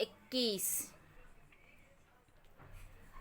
21।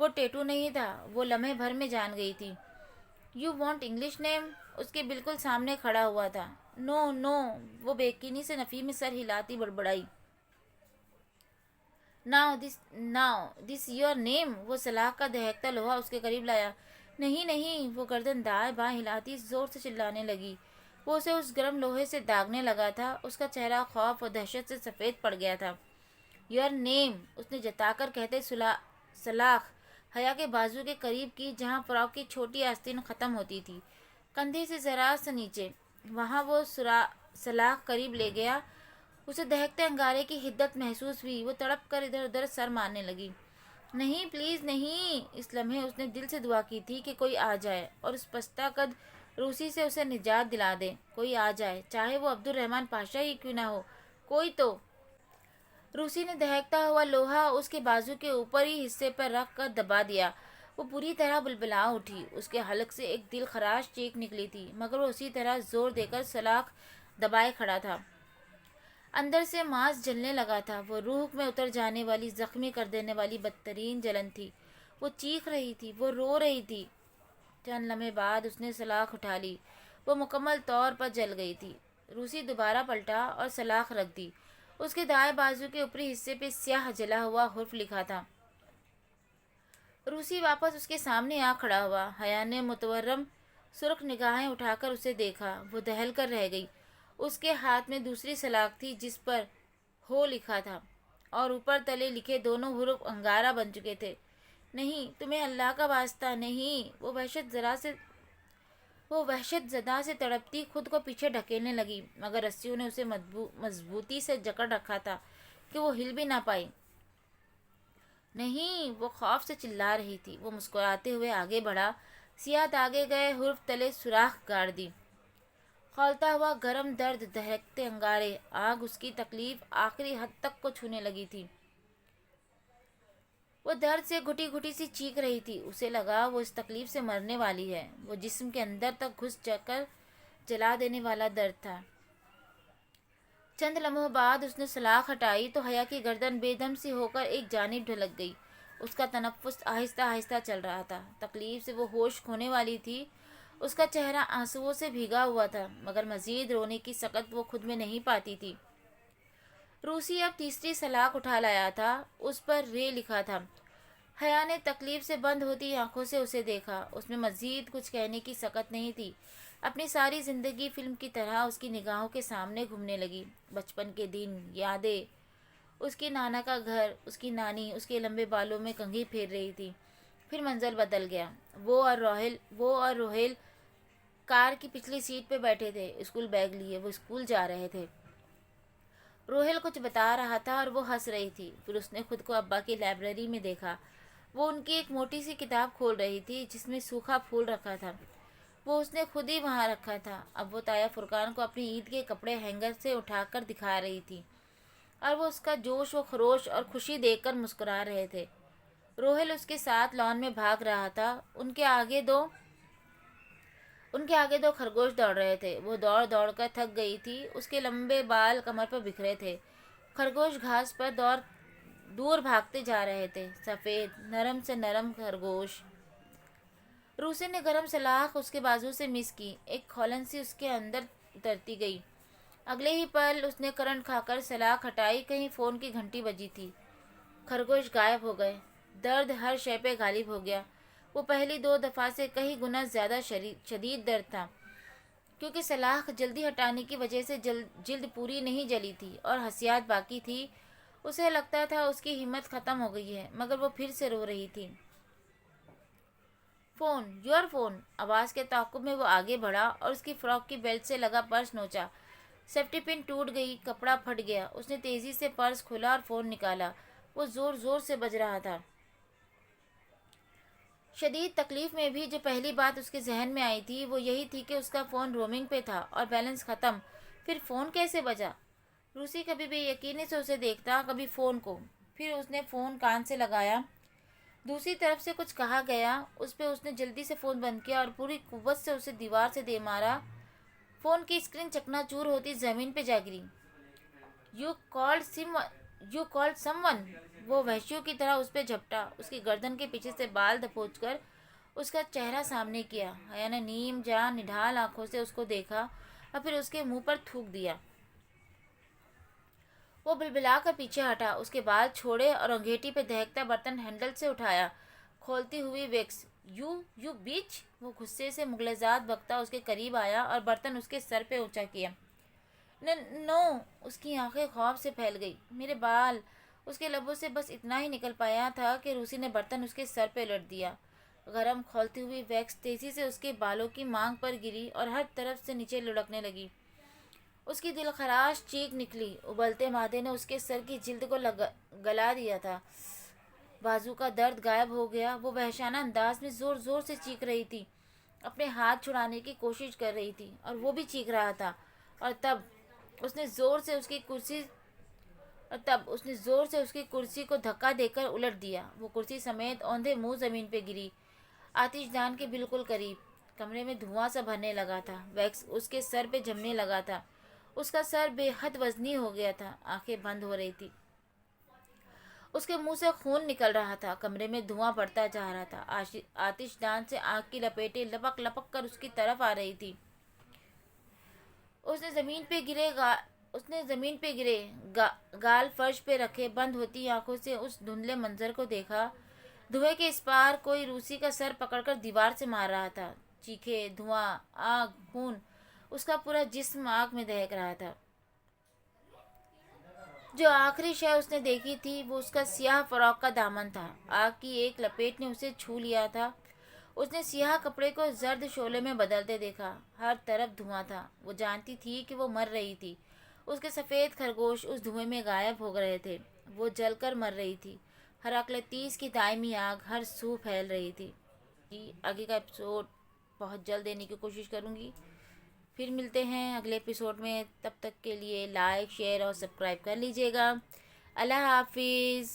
وہ ٹیٹو نہیں تھا، وہ لمحے بھر میں جان گئی تھی۔ یو وانٹ انگلش نیم؟ اس کے بالکل سامنے کھڑا ہوا تھا۔ نو نو، وہ بےیقینی سے نفی میں سر ہلاتی بڑبڑائی۔ Now this your name? وہ سلاخ کا دہکتا لوہا اس کے قریب لایا۔ نہیں نہیں، وہ گردن دائیں بائیں ہلاتی زور سے چلانے لگی۔ وہ اسے اس گرم لوہے سے داغنے لگا تھا، اس کا چہرہ خوف اور دہشت سے سفید پڑ گیا تھا۔ یور نیم، اس نے جتا کر کہتے سلاخ حیا کے بازو کے قریب کی جہاں فراق کی چھوٹی آستین ختم ہوتی تھی، کندھے سے ذرا سا نیچے۔ وہاں وہ سلاخ قریب لے گیا۔ اسے دہکتے انگارے کی حدت محسوس ہوئی، وہ تڑپ کر ادھر ادھر سر مارنے لگی۔ نہیں پلیز نہیں، اس لمحے اس نے دل سے دعا کی تھی کہ کوئی آ جائے اور اس پستہ قد روسی سے اسے نجات دلا دے۔ کوئی آ جائے، چاہے وہ عبد الرحمن پاشا ہی کیوں نہ ہو، کوئی تو۔ روسی نے دہکتا ہوا لوہا اس کے بازو کے اوپری حصے پر رکھ کر دبا دیا۔ وہ پوری طرح بلبلا اٹھی، اس کے حلق سے ایک دل خراش چیخ نکلی تھی، مگر وہ اسی طرح زور دے کر سلاخ دبائے کھڑا تھا۔ اندر سے ماس جلنے لگا تھا، وہ روح میں اتر جانے والی، زخمی کر دینے والی بدترین جلن تھی۔ وہ چیخ رہی تھی، وہ رو رہی تھی۔ چند لمحے بعد اس نے سلاخ اٹھا لی، وہ مکمل طور پر جل گئی تھی۔ روسی دوبارہ پلٹا اور سلاخ رکھ دی۔ اس کے دائیں بازو کے اوپری حصے پہ سیاہ جلا ہوا حرف لکھا تھا۔ روسی واپس اس کے سامنے آ کھڑا ہوا۔ حیا نے متورم سرخ نگاہیں اٹھا کر اسے دیکھا، وہ دہل کر رہ گئی۔ اس کے ہاتھ میں دوسری سلاخ تھی جس پر ہو لکھا تھا، اور اوپر تلے لکھے دونوں حروف انگارہ بن چکے تھے۔ نہیں، تمہیں اللہ کا واسطہ نہیں! وہ وحشت زدہ سے تڑپتی خود کو پیچھے ڈھکیلنے لگی، مگر رسیوں نے اسے مضبوطی سے جکڑ رکھا تھا کہ وہ ہل بھی نہ پائی۔ نہیں، وہ خوف سے چلا رہی تھی۔ وہ مسکراتے ہوئے آگے بڑھا، سیاہ داغے گئے حرف تلے سوراخ گاڑ دی۔ کھولتا ہوا گرم درد، دہکتے انگارے، آگ اس کی تکلیف آخری حد تک کو چھونے لگی تھی۔ وہ درد سے گھٹی گھٹی سی چیخ رہی تھی۔ اسے لگا وہ اس تکلیف سے مرنے والی ہے۔ وہ جسم کے اندر تک گھس کر جلا دینے والا درد تھا۔ چند لمحوں بعد اس نے سلاخ ہٹائی تو حیا کی گردن بے دم سی ہو کر ایک جانب ڈھلک گئی۔ اس کا تنفس آہستہ آہستہ چل رہا تھا۔ تکلیف سے وہ ہوش کھونے والی تھی۔ اس کا چہرہ آنسوؤں سے بھیگا ہوا تھا، مگر مزید رونے کی سکت وہ خود میں نہیں پاتی تھی۔ روسی اب تیسری سلاخ اٹھا لایا تھا، اس پر رے لکھا تھا۔ حیا نے تکلیف سے بند ہوتی آنکھوں سے اسے دیکھا۔ اس میں مزید کچھ کہنے کی سکت نہیں تھی۔ اپنی ساری زندگی فلم کی طرح اس کی نگاہوں کے سامنے گھومنے لگی۔ بچپن کے دن، یادیں، اس کی نانا کا گھر، اس کی نانی اس کے لمبے بالوں میں کنگھی پھیر رہی تھی۔ پھر منظر بدل گیا۔ وہ اور روہیل کار کی پچھلی سیٹ پہ بیٹھے تھے، اسکول بیگ لیے وہ اسکول جا رہے تھے۔ روہیل کچھ بتا رہا تھا اور وہ ہنس رہی تھی۔ پھر اس نے خود کو ابا کی لائبریری میں دیکھا۔ وہ ان کی ایک موٹی سی کتاب کھول رہی تھی جس میں سوکھا پھول رکھا تھا۔ وہ اس نے خود ہی وہاں رکھا تھا۔ اب وہ تایا فرقان کو اپنی عید کے کپڑے ہینگر سے اٹھا کر دکھا رہی تھی، اور وہ اس کا جوش و خروش اور خوشی دیکھ کر مسکرا رہے تھے۔ روہیل اس کے ساتھ لان میں بھاگ رہا تھا۔ ان کے آگے دو خرگوش دوڑ رہے تھے۔ وہ دوڑ دوڑ کر تھک گئی تھی۔ اس کے لمبے بال کمر پر بکھرے تھے۔ خرگوش گھاس پر دور بھاگتے جا رہے تھے، سفید نرم سے نرم خرگوش۔ روسی نے گرم سلاخ اس کے بازو سے مس کی، ایک کھولن سی اس کے اندر اترتی گئی۔ اگلے ہی پل اس نے کرنٹ کھا کر سلاخ ہٹائی، کہیں فون کی گھنٹی بجی تھی۔ خرگوش غائب ہو گئے۔ درد ہر شے پہ غالب ہو گیا۔ وہ پہلی 2 دفعہ سے کئی گنا زیادہ شدید درد تھا، کیونکہ سلاخ جلدی ہٹانے کی وجہ سے جلد پوری نہیں جلی تھی اور حسیات باقی تھی۔ اسے لگتا تھا اس کی ہمت ختم ہو گئی ہے، مگر وہ پھر سے رو رہی تھی۔ Phone, your phone! آواز کے تعاقب میں وہ آگے بڑھا اور اس کی فراک کی بیلٹ سے لگا پرس نوچا۔ سیفٹی پن ٹوٹ گئی، کپڑا پھٹ گیا۔ اس نے تیزی سے پرس کھولا اور فون نکالا۔ وہ زور زور سے بج رہا تھا۔ شدید تکلیف میں بھی جو پہلی بات اس کے ذہن میں آئی تھی وہ یہی تھی کہ اس کا فون رومنگ پہ تھا اور بیلنس ختم۔ پھر فون کیسے بجا؟ روسی کبھی بے یقینی سے اسے دیکھتا، کبھی فون کو۔ پھر اس نے فون کان سے لگایا۔ دوسری طرف سے کچھ کہا گیا، اس پہ اس نے جلدی سے فون بند کیا اور پوری قوت سے اسے دیوار سے دے مارا۔ فون کی اسکرین چکنا چور ہوتی زمین پہ جا گری۔ You called some one! وہ وحشیوں کی طرح اس پہ جھپٹا، اس کی گردن کے پیچھے سے بال دبوچ کر اس کا چہرہ سامنے کیا۔ حیا نے نیم جان نڈھال آنکھوں سے اس کو دیکھا اور پھر اس کے منہ پر تھوک دیا۔ وہ بلبلا کر پیچھے ہٹا، اس کے بال چھوڑے اور انگیٹھی پہ دہکتا برتن ہینڈل سے اٹھایا۔ کھولتی ہوئی ویکس، یو بیچ! وہ غصے سے مغلظات بکتا اس کے قریب آیا اور برتن اس کے سر پہ اونچا کیا۔ نو! اس کی آنکھیں خوف سے پھیل گئی۔ میرے بال! اس کے لبوں سے بس اتنا ہی نکل پایا تھا کہ روسی نے برتن اس کے سر پہ الٹ دیا۔ گرم کھولتی ہوئی ویکس تیزی سے اس کے بالوں کی مانگ پر گری اور ہر طرف سے نیچے لڑکنے لگی۔ اس کی دلخراش چیخ نکلی۔ ابلتے مادے نے اس کے سر کی جلد کو گلا دیا تھا۔ بازو کا درد غائب ہو گیا۔ وہ وحشیانہ انداز میں زور زور سے چیخ رہی تھی، اپنے ہاتھ چھڑانے کی کوشش کر رہی تھی، اور وہ بھی چیخ رہا تھا۔ اور تب اس نے زور سے اس کی کرسی کو دھکا دے کر الٹ دیا۔ وہ کرسی سمیت اوندھے منہ زمین پہ گری، آتش دان کے بالکل قریب۔ کمرے میں دھواں سا بھرنے لگا تھا۔ ویکس اس کے سر پہ جمنے لگا تھا۔ اس کا سر بے حد وزنی ہو گیا تھا، آنکھیں بند ہو رہی تھی، اس کے منہ سے خون نکل رہا تھا، کمرے میں دھواں بڑھتا جا رہا تھا، آتش دان سے آگ کی لپیٹیں لپک لپک کر اس کی طرف آ رہی تھی۔ اس نے زمین پہ گرے گال فرش پہ رکھے بند ہوتی آنکھوں سے اس دھندلے منظر کو دیکھا۔ دھوئیں کے اس پار کوئی روسی کا سر پکڑ کر دیوار سے مار رہا تھا۔ چیخیں، دھواں، آگ، خون، اس کا پورا جسم آگ میں دہک رہا تھا۔ جو آخری شے اس نے دیکھی تھی وہ اس کا سیاہ فراق کا دامن تھا۔ آگ کی ایک لپیٹ نے اسے چھو لیا تھا۔ اس نے سیاہ کپڑے کو زرد شعلے میں بدلتے دیکھا۔ ہر طرف دھواں تھا۔ وہ جانتی تھی کہ وہ مر رہی تھی۔ اس کے سفید خرگوش اس دھوئیں میں غائب ہو رہے تھے۔ وہ جل کر مر رہی تھی۔ ہراکلیتس کی دائمی آگ ہر سو پھیل رہی تھی۔ آگے کا ایپیسوڈ بہت جلد دینے کی کوشش کروں گی۔ پھر ملتے ہیں اگلے ایپیسوڈ میں، تب تک کے لیے لائک، شیئر اور سبسکرائب کر لیجیے گا۔ اللہ حافظ۔